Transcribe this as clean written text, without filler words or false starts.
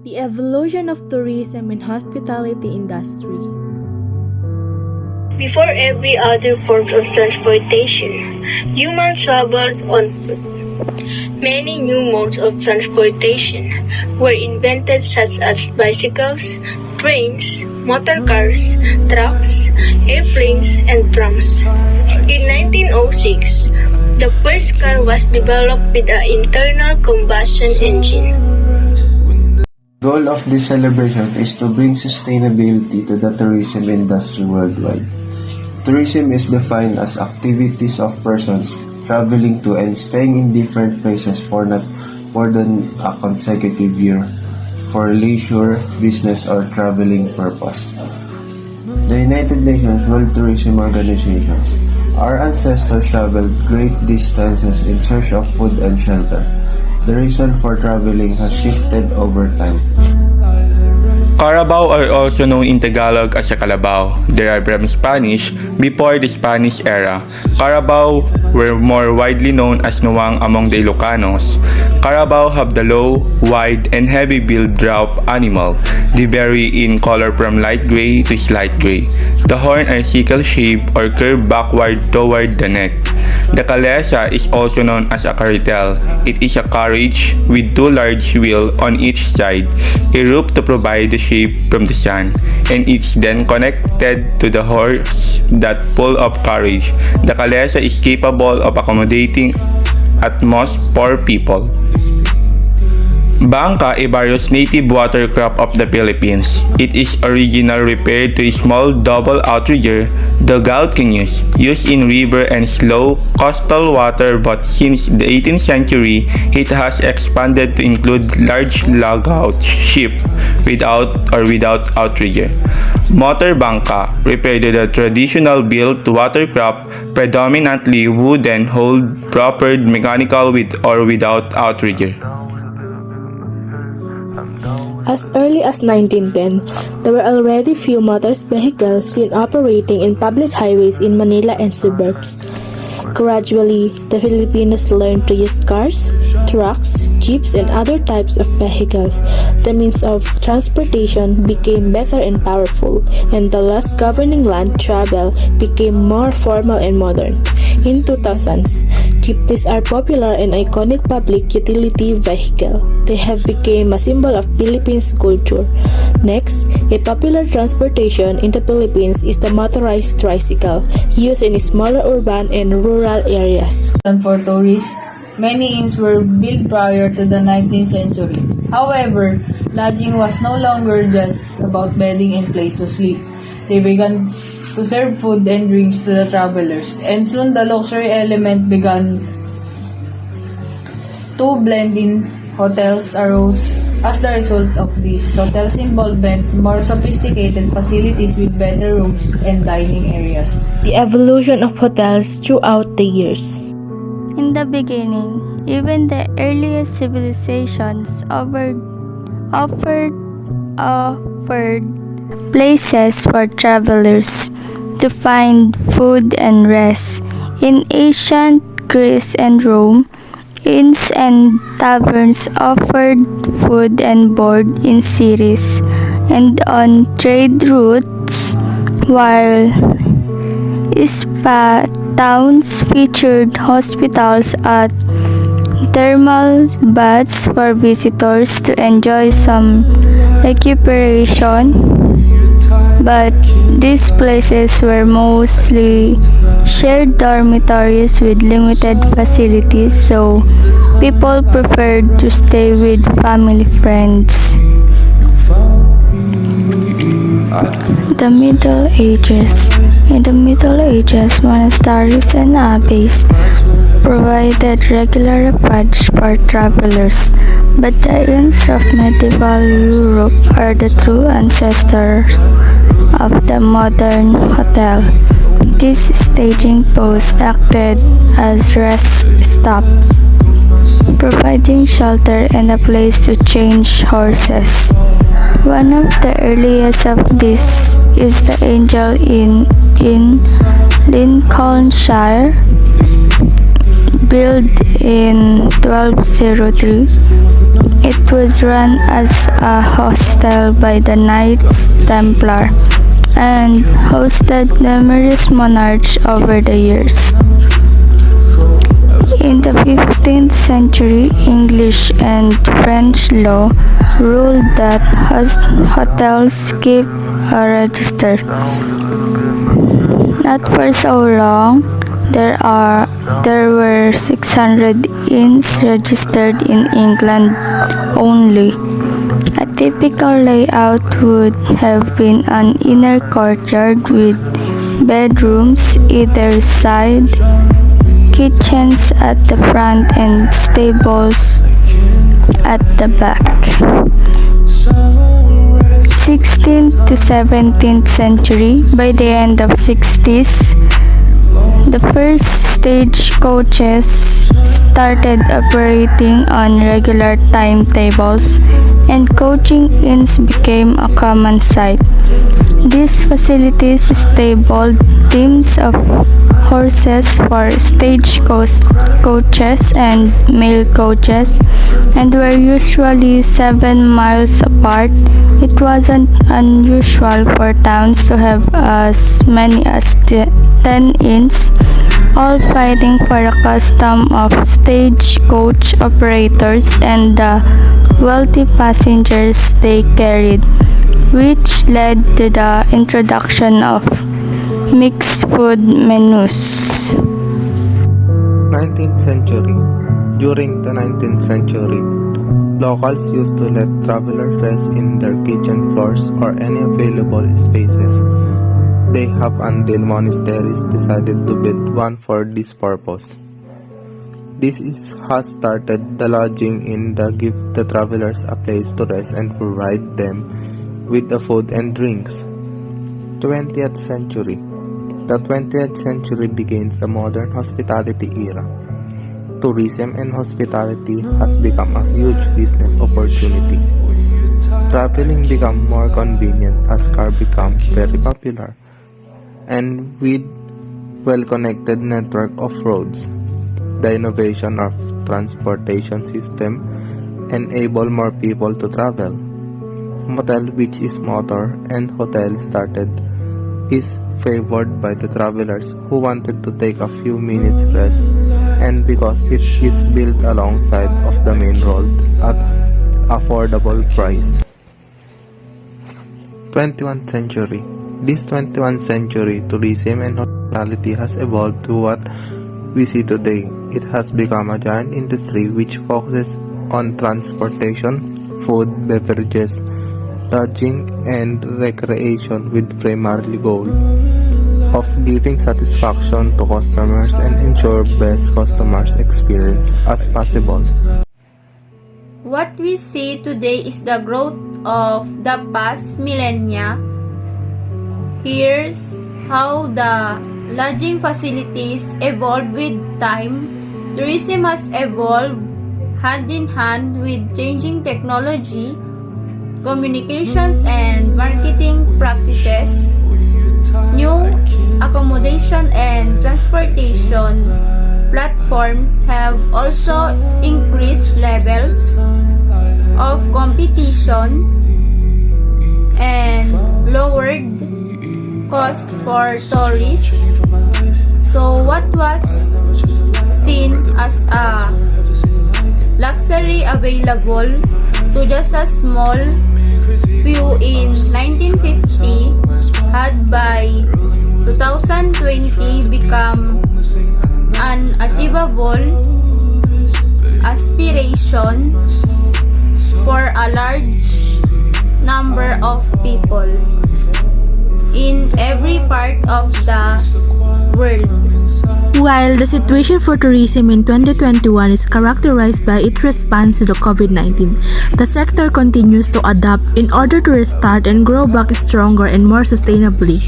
The evolution of tourism and hospitality industry. Before every other form of transportation, humans traveled on foot. Many new modes of transportation were invented such as bicycles, trains, motor cars, trucks, airplanes, and trams. In 1906, the first car was developed with an internal combustion engine. The goal of this celebration is to bring sustainability to the tourism industry worldwide. Tourism is defined as activities of persons traveling to and staying in different places for not more than a consecutive year for leisure, business, or traveling purpose. The United Nations World Tourism Organizations. Our ancestors traveled great distances in search of food and shelter. The reason for traveling has shifted over time. Carabao are also known in Tagalog as a Calabao, derived from Spanish. Before the Spanish era, Carabao were more widely known as Nuwang among the Ilocanos. Carabao have the low, wide, and heavy-billed draught animal. They vary in color from light gray to slight gray. The horn are sickle-shaped or curved backward toward the neck. The calesa is also known as a carretel. It is a carriage with two large wheels on each side, a roof to provide the shape from the sun, and it's then connected to the horse that pull of carriage. The calesa is capable of accommodating at most 4 people. Bangka, a various native watercraft of the Philippines. It is originally repaired to a small double outrigger, the galconius, used in river and slow coastal water, but since the 18th century, it has expanded to include large lug-out ship without outrigger. Motor bangka, repaired to the traditional built watercraft, predominantly wooden, hold propelled mechanical with or without outrigger. As early as 1910, there were already few motor vehicles seen operating in public highways in Manila and suburbs. Gradually, the Filipinos learned to use cars, trucks, jeeps, and other types of vehicles. The means of transportation became better and powerful, and the laws governing land travel became more formal and modern. In 2000s, jeepneys are popular and iconic public utility vehicle. They have become a symbol of Philippines culture. Next, a popular transportation in the Philippines is the motorized tricycle, used in smaller urban and rural areas. For tourists, many inns were built prior to the 19th century. However, lodging was no longer just about bedding and place to sleep. They began to serve food and drinks to the travelers, and soon the luxury element began to blend in. Hotels arose as the result of this. Hotels involvement more sophisticated facilities with better rooms and dining areas. The evolution of hotels throughout the years. In the beginning, even the earliest civilizations offered places for travelers to find food and rest. In ancient Greece and Rome, inns and taverns offered food and board in cities and on trade routes, while spa towns featured hospitals at thermal baths for visitors to enjoy some recuperation. But these places were mostly shared dormitories with limited facilities, so people preferred to stay with family friends. The Middle Ages. In the Middle Ages, monasteries and abbeys provided regular refuge for travelers, but the inns of medieval Europe are the true ancestors of the modern hotel. These staging posts acted as rest stops, providing shelter and a place to change horses. One of the earliest of these is the Angel Inn in Lincolnshire, built in 1203. It was run as a hostel by the Knights Templar and hosted numerous monarchs over the years. In the 15th century, English and French law ruled that hotels keep a register. Not for so long, there were 600 inns registered in England only. A typical layout would have been an inner courtyard with bedrooms either side, kitchens at the front and stables at the back. 16th to 17th century, by the end of 60s, the first stage coaches started operating on regular timetables and coaching inns became a common sight. These facilities stabled teams of horses for stage coaches and mail coaches and were usually 7 miles apart. It wasn't unusual for towns to have as many as 10 inns, all fighting for the custom of stagecoach operators and the wealthy passengers they carried, which led to the introduction of mixed food menus. 19th century. During the 19th century, locals used to let travelers rest in their kitchen floors or any available spaces they have until monasteries decided to build one for this purpose. Has started the lodging inn that give the travelers a place to rest and provide them with the food and drinks. 20th century. The 20th century begins the modern hospitality era. Tourism and hospitality has become a huge business opportunity. Traveling become more convenient as cars become very popular, and with well-connected network of roads, the innovation of transportation system enable more people to travel. Motel, which is motor and hotel started, is favored by the travelers who wanted to take a few minutes rest, and because it is built alongside of the main road at affordable price. 21st century. This 21st century, tourism and hospitality has evolved to what we see today. It has become a giant industry which focuses on transportation, food, beverages, lodging, and recreation with primarily goal of giving satisfaction to customers and ensure best customers experience as possible. What we see today is the growth of the past millennia. Here's how the lodging facilities evolved with time. Tourism has evolved hand in hand with changing technology, communications, and marketing practices. New accommodation and transportation platforms have also increased levels of competition and lowered cost for tourists. So what was seen as a luxury available to just a small few in 1950 had by 2020 become an achievable aspiration for a large number of people in every part of the world. While the situation for tourism in 2021 is characterized by its response to the COVID-19, the sector continues to adapt in order to restart and grow back stronger and more sustainably.